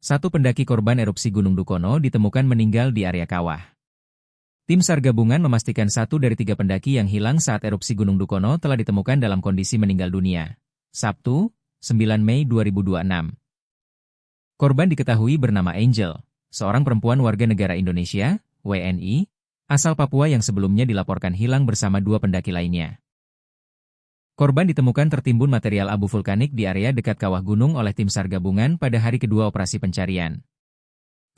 Satu pendaki korban erupsi Gunung Dukono ditemukan meninggal di area kawah. Tim SAR gabungan memastikan 1 dari 3 pendaki yang hilang saat erupsi Gunung Dukono telah ditemukan dalam kondisi meninggal dunia. Sabtu, 9 Mei 2026. Korban diketahui bernama Angel, seorang perempuan warga negara Indonesia, WNI, asal Papua yang sebelumnya dilaporkan hilang bersama 2 pendaki lainnya. Korban ditemukan tertimbun material abu vulkanik di area dekat kawah gunung oleh tim SAR gabungan pada hari kedua operasi pencarian.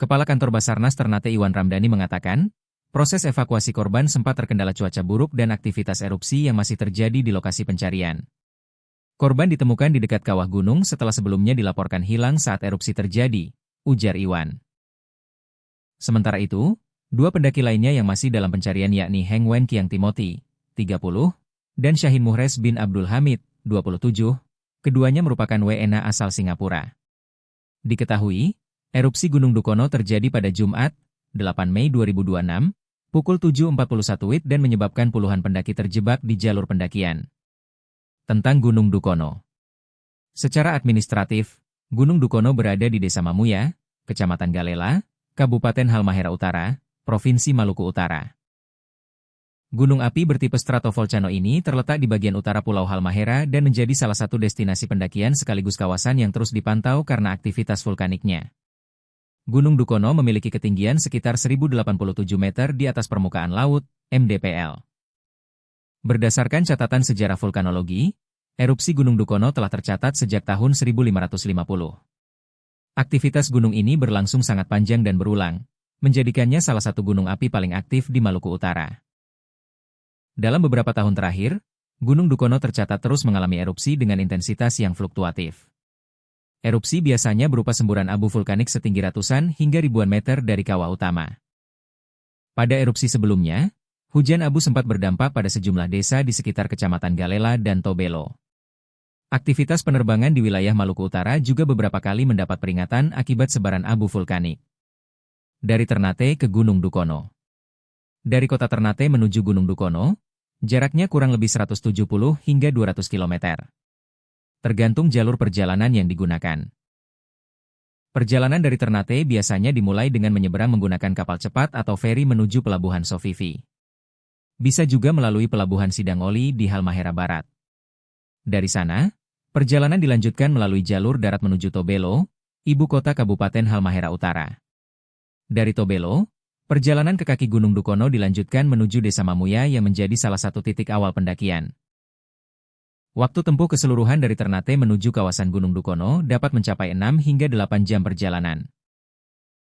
Kepala Kantor Basarnas Ternate Iwan Ramdhani mengatakan, proses evakuasi korban sempat terkendala cuaca buruk dan aktivitas erupsi yang masih terjadi di lokasi pencarian. Korban ditemukan di dekat kawah gunung setelah sebelumnya dilaporkan hilang saat erupsi terjadi, ujar Iwan. Sementara itu, 2 pendaki lainnya yang masih dalam pencarian yakni Heng Wen Kiang Timothy, 30, dan Syahin Muhres bin Abdul Hamid, 27, keduanya merupakan WNA asal Singapura. Diketahui, erupsi Gunung Dukono terjadi pada Jumat, 8 Mei 2026, pukul 7.41 WIB dan menyebabkan puluhan pendaki terjebak di jalur pendakian. Tentang Gunung Dukono. Secara administratif, Gunung Dukono berada di Desa Mamuya, Kecamatan Galela, Kabupaten Halmahera Utara, Provinsi Maluku Utara. Gunung api bertipe stratovolcano ini terletak di bagian utara Pulau Halmahera dan menjadi salah satu destinasi pendakian sekaligus kawasan yang terus dipantau karena aktivitas vulkaniknya. Gunung Dukono memiliki ketinggian sekitar 1087 meter di atas permukaan laut, mdpl. Berdasarkan catatan sejarah vulkanologi, erupsi Gunung Dukono telah tercatat sejak tahun 1550. Aktivitas gunung ini berlangsung sangat panjang dan berulang, menjadikannya salah satu gunung api paling aktif di Maluku Utara. Dalam beberapa tahun terakhir, Gunung Dukono tercatat terus mengalami erupsi dengan intensitas yang fluktuatif. Erupsi biasanya berupa semburan abu vulkanik setinggi ratusan hingga ribuan meter dari kawah utama. Pada erupsi sebelumnya, hujan abu sempat berdampak pada sejumlah desa di sekitar Kecamatan Galela dan Tobelo. Aktivitas penerbangan di wilayah Maluku Utara juga beberapa kali mendapat peringatan akibat sebaran abu vulkanik. Dari Ternate ke Gunung Dukono. Dari kota Ternate menuju Gunung Dukono, jaraknya kurang lebih 170 hingga 200 km. Tergantung jalur perjalanan yang digunakan. Perjalanan dari Ternate biasanya dimulai dengan menyeberang menggunakan kapal cepat atau feri menuju Pelabuhan Sofifi. Bisa juga melalui Pelabuhan Sidangoli di Halmahera Barat. Dari sana, perjalanan dilanjutkan melalui jalur darat menuju Tobelo, ibu kota Kabupaten Halmahera Utara. Dari Tobelo, perjalanan ke kaki Gunung Dukono dilanjutkan menuju Desa Mamuya yang menjadi salah satu titik awal pendakian. Waktu tempuh keseluruhan dari Ternate menuju kawasan Gunung Dukono dapat mencapai 6 hingga 8 jam perjalanan.